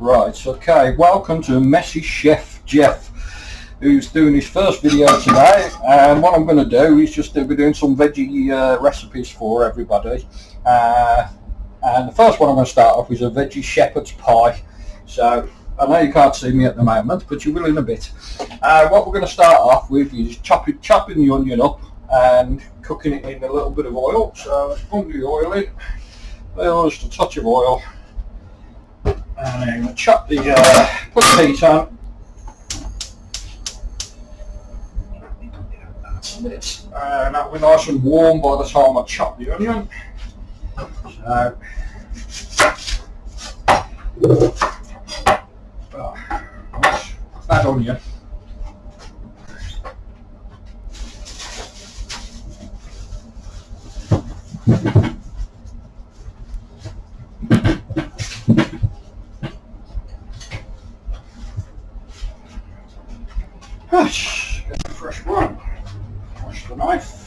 Right, okay, welcome to Messy Chef Jeff, who's doing his first video today. And what I'm going to do is just be doing some veggie recipes for everybody. And the first one I'm going to start off with is a veggie shepherd's pie. So I know you can't see me at the moment, but you will in a bit. What we're going to start off with is chopping the onion up and cooking it in a little bit of oil. So let's put the oil in, just a touch of oil. And I'm going to chop the, put the heat on. That's it. And that'll be nice and warm by the time I chop the onion. So, that onion. Get a fresh one. Wash the knife.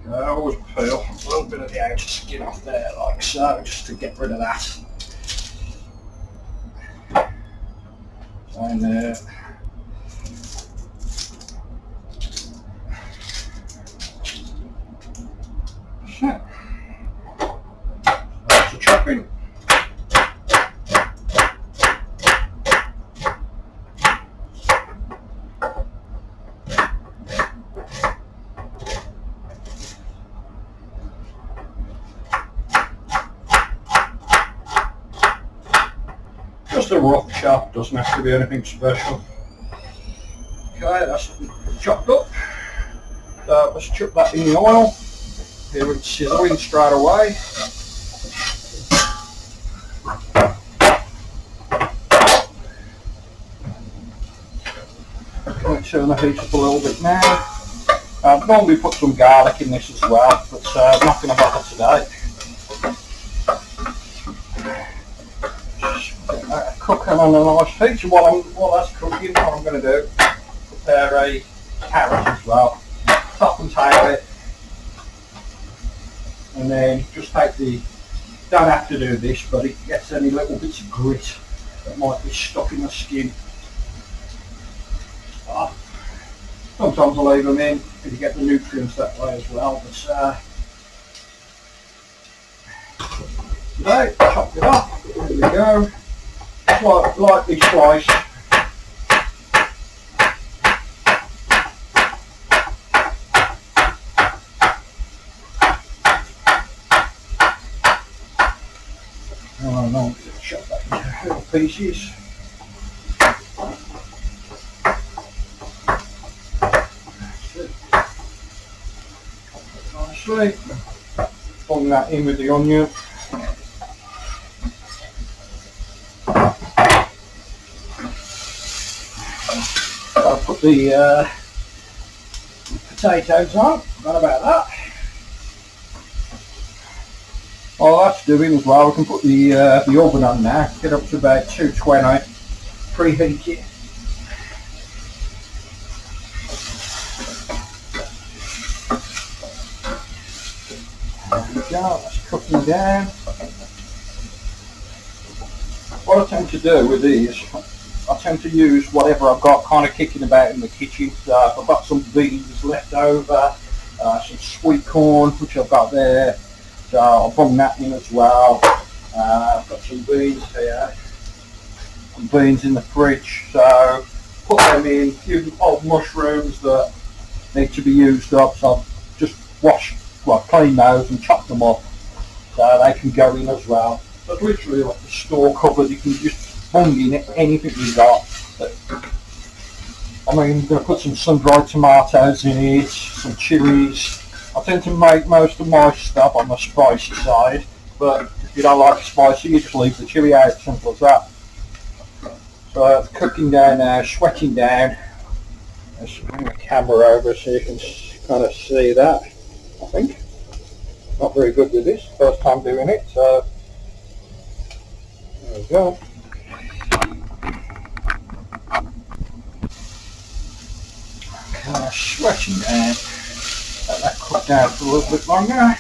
I always peel a little bit of the outer skin off there, like so, just to get rid of that. And that's the chopping. Just a rough chop, doesn't have to be anything special. Okay, that's chopped up. So let's chuck that in the oil. Here it's sizzling straight away. Okay, turn the heat up a little bit now. I'd normally put some garlic in this as well, but I'm not going to bother today. Cooking on a nice heat. And while that's cooking, what I'm going to do, prepare a carrot as well. Top and tail it. And then just take don't have to do this, but it gets any little bits of grit that might be stuck in the skin. Sometimes I leave them in because you get the nutrients that way as well. But today, chop it up. There we go. Lightly sliced. Oh no, chop that into little pieces. Nicely. Bung that in with the onion. I'll put the potatoes on. Forgot about that. All that's doing as well, we can put the oven on now, get up to about 220, preheat it. There we go, that's cooking down. What I tend to do with these, I tend to use whatever I've got kind of kicking about in the kitchen. So I've got some beans left over, some sweet corn which I've got there. So I'll bung that in as well. I've got some beans here, some beans in the fridge, so put them in. A few old mushrooms that need to be used up, so I'll just clean those and chop them up so they can go in as well. So it's literally like the store cupboard, you can just bung in anything you've got. I mean, I'm going to put some sun-dried tomatoes in it, some chilies. I tend to make most of my stuff on the spicy side, but if you don't like it spicy, you just leave the chili out, simple as that. So it's cooking down now, sweating down. Let's bring the camera over so you can kind of see that, I think. Not very good with this, first time doing it, so there we go. sweating down. Let that cook down for a little bit longer.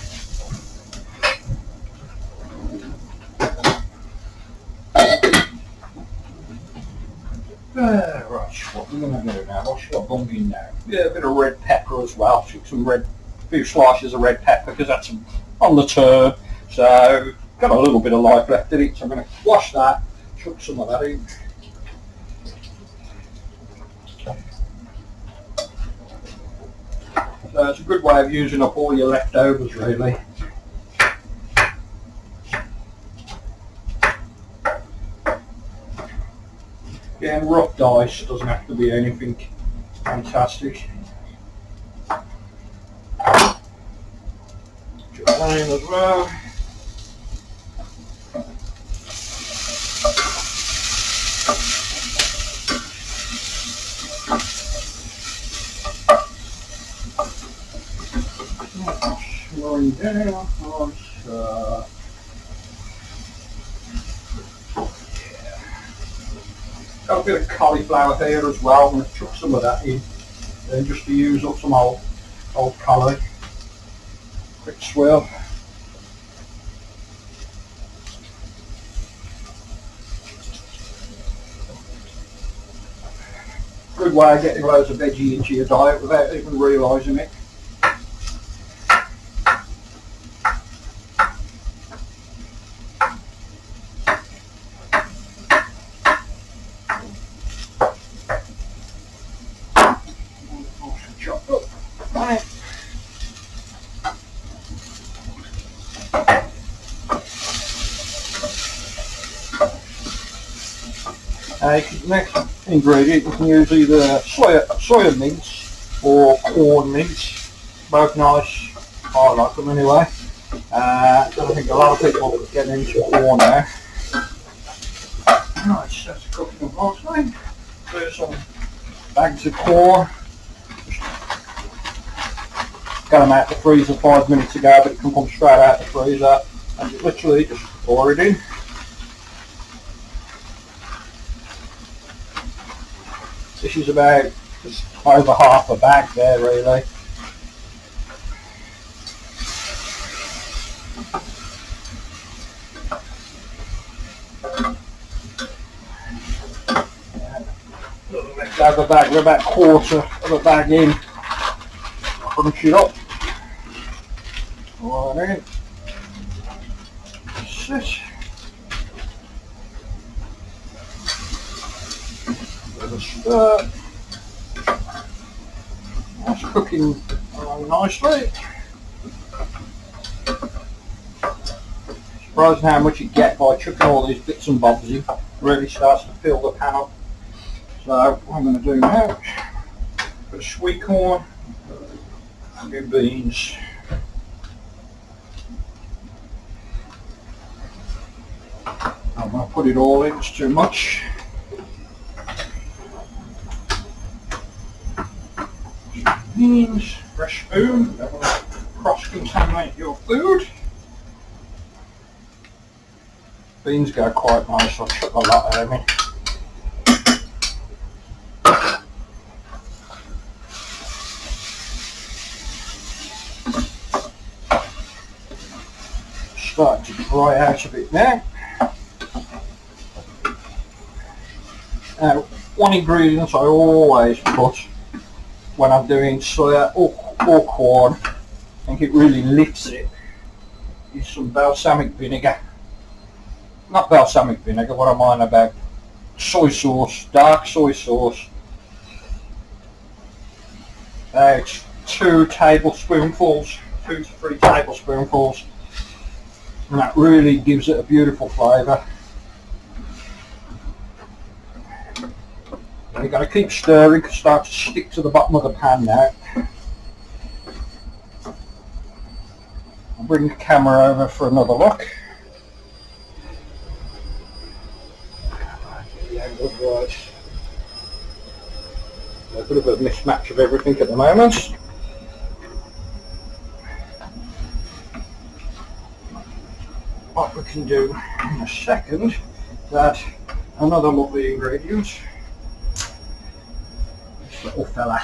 Right, what we're going to do now, what should I bung in now? Yeah, a bit of red pepper as well. Chuck some a few slices of red pepper because that's on the turn. So, got a little bit of life left in it, so I'm going to wash that, chuck some of that in. So it's a good way of using up all your leftovers, really. Again, rough dice, doesn't have to be anything fantastic. Chuck that in as well. Slowing down, got a bit of cauliflower here as well. I'm going to chuck some of that in, just to use up some old cauli. Quick swirl. Good way of getting loads of veggie into your diet without even realising it. Chopped up. Right. Next ingredient, you can use either soya mince or corn mince. Both nice. I like them anyway. I think a lot of people get into corn now. Nice, that's cooking up nicely. There's some bags of corn. Got them out the freezer 5 minutes ago, but it can come straight out the freezer and you literally just pour it in. This is about just over half a bag there, really. Out the bag, we're about a quarter of a bag in. Crunch it up. Right in. Sit. Bit of stir. That's cooking nicely. Surprising how much you get by chucking all these bits and bobs in. Really starts to fill the pan up. So what I'm going to do now, a bit of sweet corn, a few beans. I'm going to put it all in, it's too much. Beans, fresh spoon, don't want to cross-contaminate your food. Beans go quite nice, I'll chuck a lot out of it. Start to dry out a bit now. Now, one ingredient I always put when I'm doing soya or corn, I think it really lifts it, is some balsamic vinegar. Not balsamic vinegar, what am I on about? Soy sauce, dark soy sauce. It's 2 tablespoonfuls, 2 to 3 tablespoonfuls. And that really gives it a beautiful flavour. You've got to keep stirring because it starts to stick to the bottom of the pan now. I'll bring the camera over for another look. Yeah, good, right. A bit of a mismatch of everything at the moment. What we can do in a second is add another lovely ingredient. This little fella.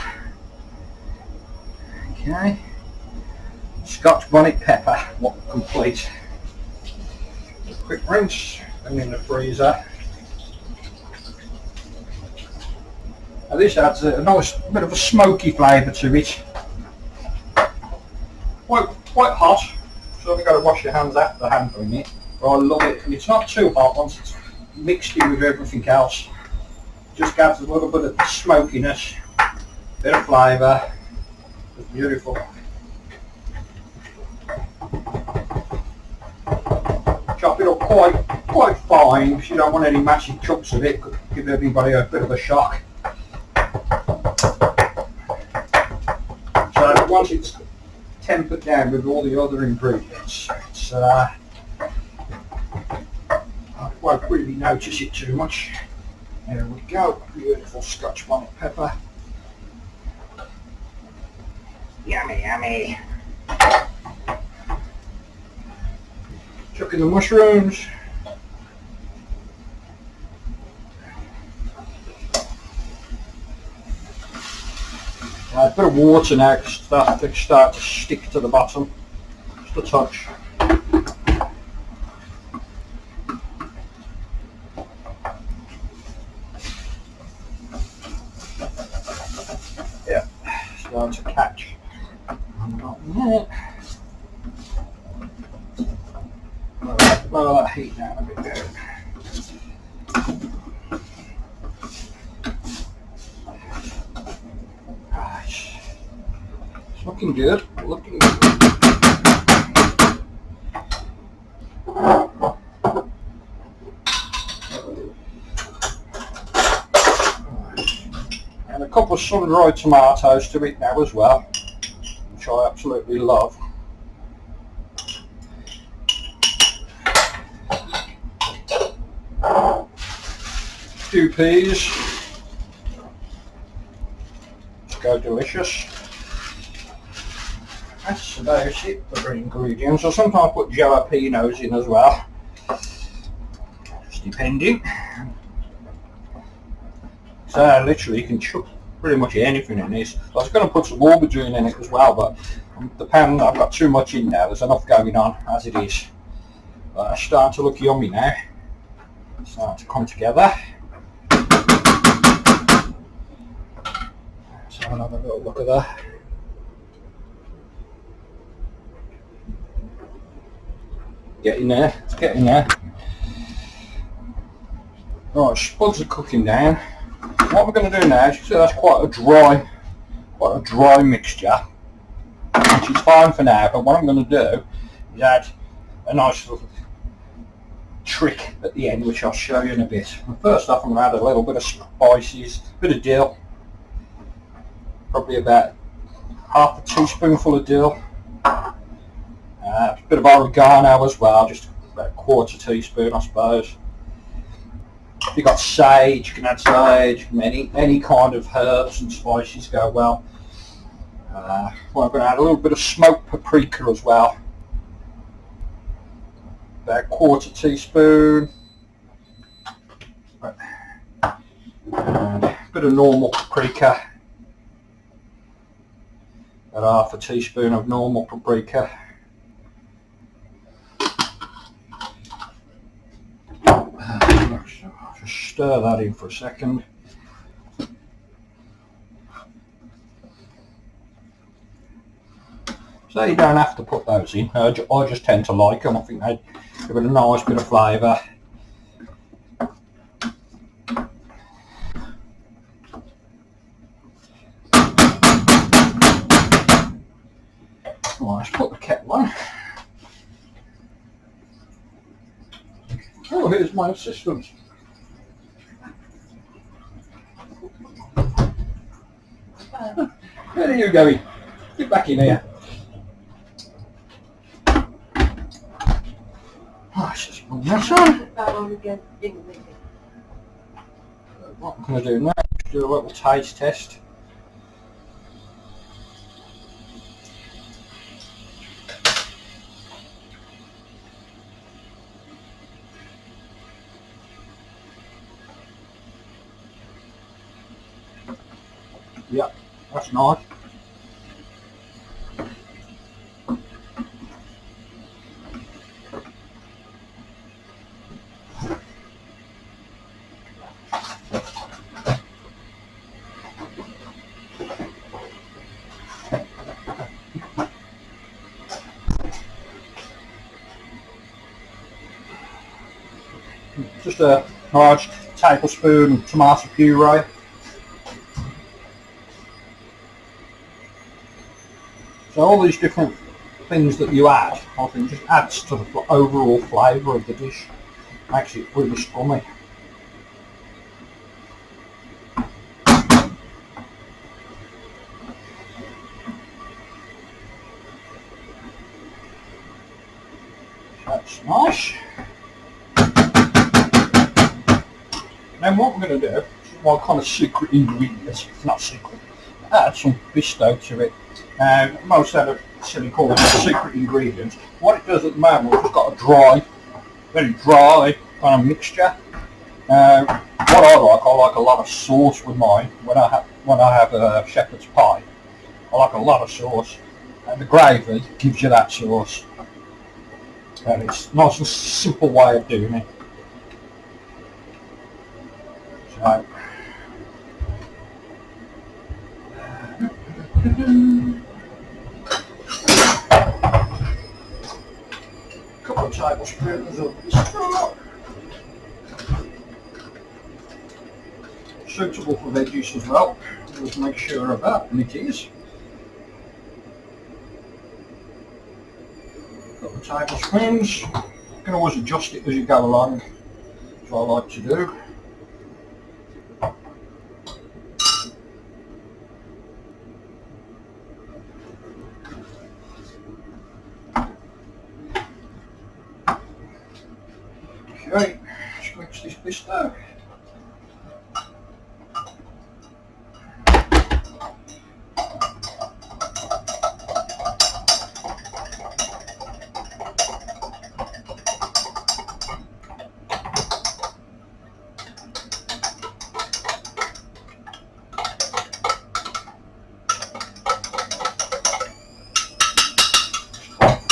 Okay. Scotch bonnet pepper, what complete. Quick rinse and in the freezer. Now this adds a nice bit of a smoky flavour to it. Quite hot, so you've got to wash your hands after handling it. But I love it, and it's not too hot once it's mixed in with everything else. Just adds a little bit of smokiness, bit of flavour. It's beautiful. Chop it up quite fine because you don't want any massive chunks of it. Could give everybody a bit of a shock. So once it's tempered down with all the other ingredients, it's I won't really notice it too much. There we go, beautiful Scotch bonnet pepper. Yummy, yummy. Chuck in the mushrooms. A bit of water now to start to stick to the bottom, just a touch. Yeah, start to catch. Lower that heat down a bit there. It's looking good, looking good. And a couple of sun-dried tomatoes to it now as well, which I absolutely love. Two peas. Let's go delicious. That's about it for the ingredients. I sometimes put jalapenos in as well, just depending. So literally you can chuck pretty much anything in this. I was going to put some aubergine in it as well, but the pan, I've got too much in now. There's enough going on as it is. But it's starting to look yummy now. It's starting to come together. So I'll have a little look at that. Getting there, it's getting there. Right, spuds are cooking down. What we're going to do now is, you see that's quite a dry mixture, which is fine for now, but what I'm going to do is add a nice little trick at the end, which I'll show you in a bit. First off, I'm going to add a little bit of spices, a bit of dill, probably about half a teaspoonful of dill, a bit of oregano as well, just about a quarter teaspoon I suppose. If you've got sage, you can add sage. Any kind of herbs and spices go well. Well, I'm going to add a little bit of smoked paprika as well, about a quarter teaspoon, and a bit of normal paprika, about half a teaspoon of normal paprika. Just stir that in for a second. So you don't have to put those in. I just tend to like them. I think they give it a nice bit of flavour. Right, let's put the kettle on. Oh, here's my assistant. Where are you going? Get back in here. Oh, it's just put that on. What I'm going to do now is do a little taste test. Yep, that's nice. just a large tablespoon tomato puree. So all these different things that you add, I think, just adds to the overall flavour of the dish. Makes it really scummy. That's nice. Then what we're going to do, my kind of secret ingredients, it's not secret, add some pesto to it. Now, most out of silly call it secret ingredients. What it does at the moment, we've just got a dry, very dry kind of mixture. What I like a lot of sauce with mine. When I have a shepherd's pie, I like a lot of sauce, and the gravy gives you that sauce. And it's a nice and simple way of doing it. So, couple of tablespoons of this. Suitable for veggies as well. Just make sure of that, and it is. Couple of tablespoons. You can always adjust it as you go along. That's what I like to do. Okay, let's mix this pesto.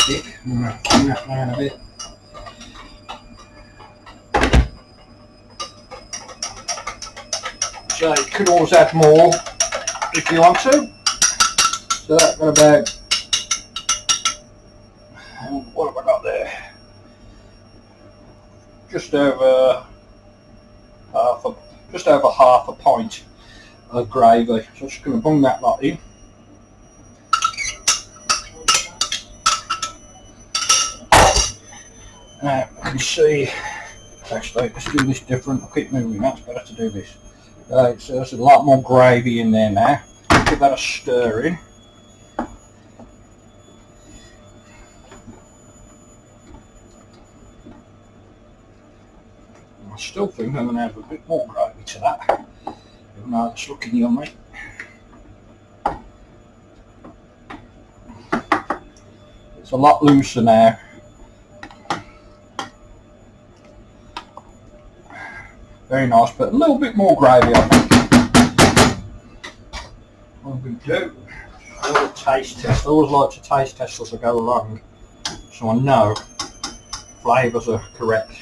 Thick. I'm going to thin that down a bit. So you could always add more if you want to. So that's got about, what have I got there? Just over half a pint of gravy. So I'm just going to bung that lot in. Now you can see, actually let's do this different. I'll keep moving, that's better to do this. Right, so there's a lot more gravy in there now. Give that a stir in. I still think I'm going to add a bit more gravy to that, even though it's looking yummy. It's a lot looser now. Very nice, but a little bit more gravy, I think. What we do, a little taste test. I always like to taste test as I go along, so I know flavours are correct.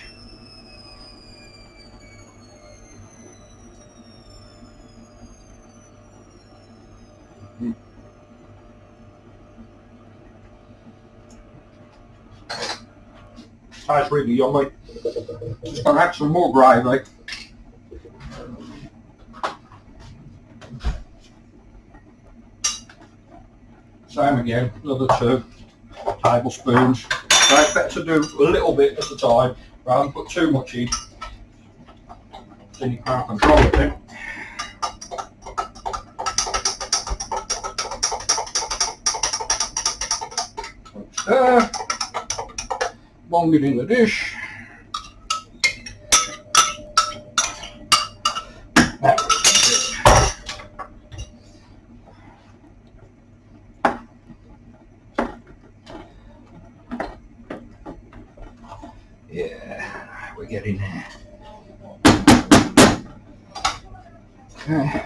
Tastes really yummy. Just gonna add some more gravy. Same again, another 2 tablespoons. So it's better to do a little bit at a time rather than put too much in. Then you can't control it then. Stir. Bung it in the dish. Yeah, we're getting there. Okay.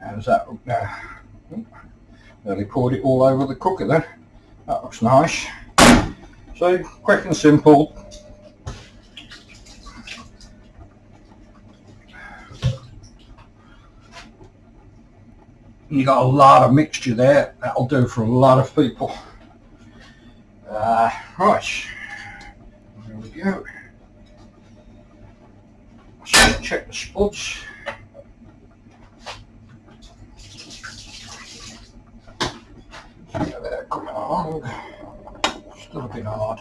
How's that look now? Nearly poured it all over the cooker then. That looks nice. So, quick and simple. You got a lot of mixture there. That'll do for a lot of people. Right. There we go. Check the spuds. They're coming along. Still a bit hard.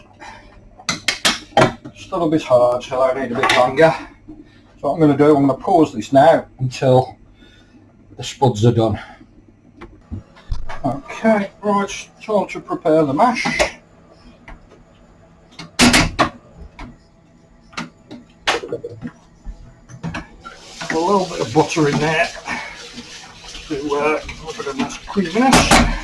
Still a bit hard, so I need a bit longer. So what I'm going to do, I'm going to pause this now until the spuds are done. Okay, right, time to prepare the mash. A little bit of butter in there to give a bit of nice creaminess.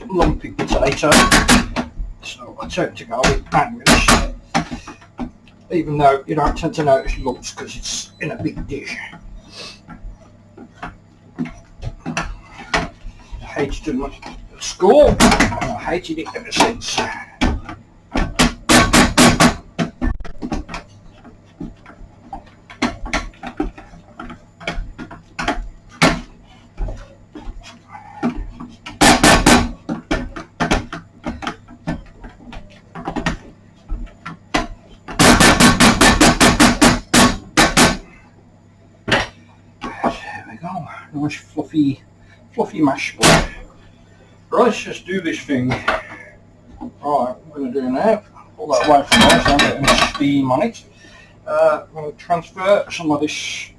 Lumpy potato, so I tend to go with sandwich, even though you don't tend to notice lumps because it's in a big dish. I hated it at school, and I hated it ever since. Nice fluffy mash spud. Right, let's just do this thing. Right, what I'm going to do now, pull that away from there so I'm getting the steam on it. I'm going to transfer some of this.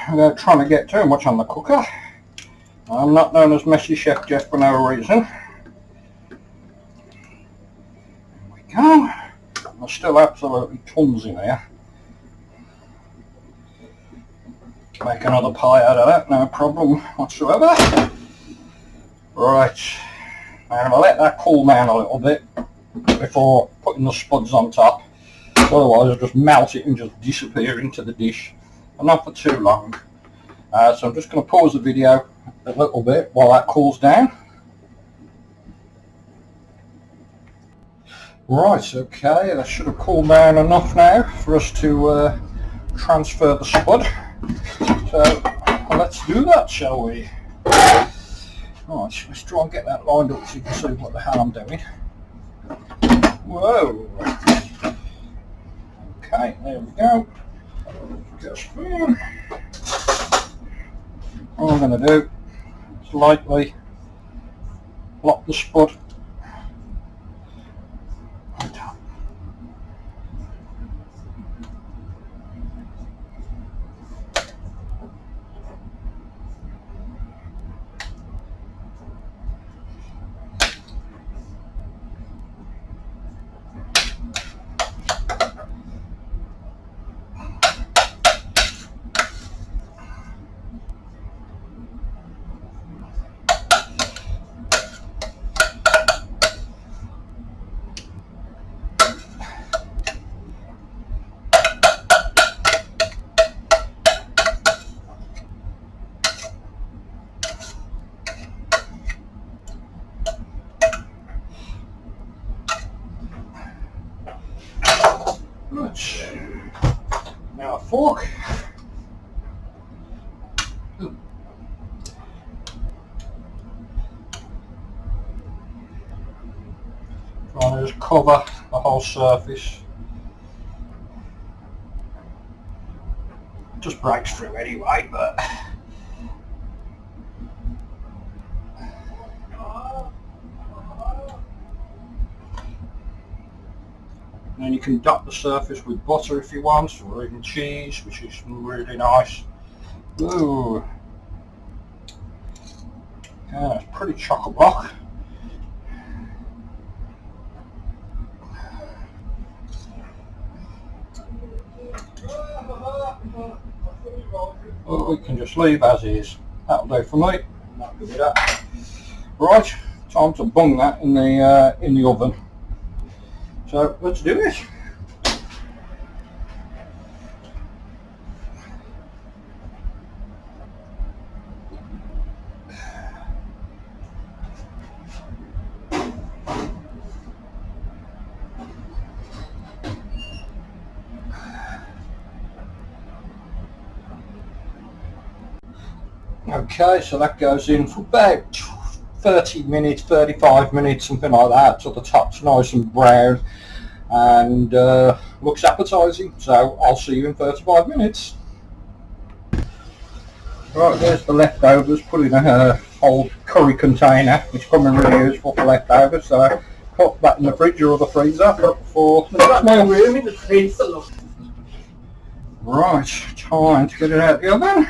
I'm trying to get too much on the cooker. I'm not known as Messy Chef Jeff for no reason. There we go. There's still absolutely tons in here. Make another pie out of that, no problem whatsoever. Right, I'm going to let that cool down a little bit before putting the spuds on top. Otherwise I'll just melt it and just disappear into the dish. And not for too long. So I'm just going to pause the video a little bit while that cools down. Right, okay, that should have cooled down enough now for us to transfer the spud. So let's do that, shall we? Right, let's try and get that lined up so you can see what the hell I'm doing. Whoa! Okay, there we go. Get a spoon. All I'm going to do is lightly lock the spud. Now a fork. Trying to just cover the whole surface. It just breaks through anyway, but and then you can dot the surface with butter if you want, or even cheese, which is really nice. Ooh. Yeah, it's pretty chock-a-block. Well, we can just leave as is. That'll do for me. I'm happy with that. Right, time to bung that in the oven. So let's do it. Okay, so that goes in for about 30 minutes, 35 minutes, something like that, so the top's nice and brown and looks appetizing. So I'll see you in 35 minutes. Right, there's the leftovers, put in a old curry container, which come in really useful for leftovers, so put that in the fridge or the freezer for the next meal. Room in the freezer. Right, time to get it out the oven.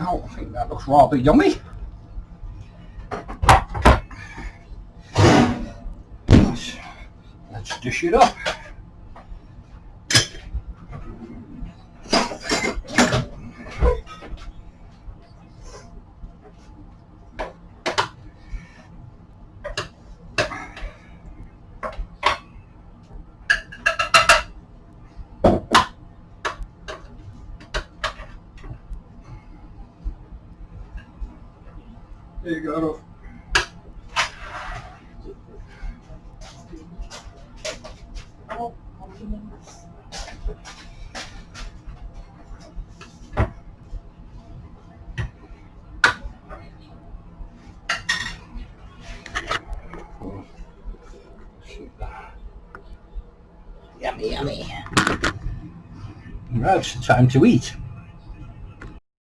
Oh, I think that looks rather yummy. Let's dish it up. There you go. Yummy, yummy. Right, time to eat.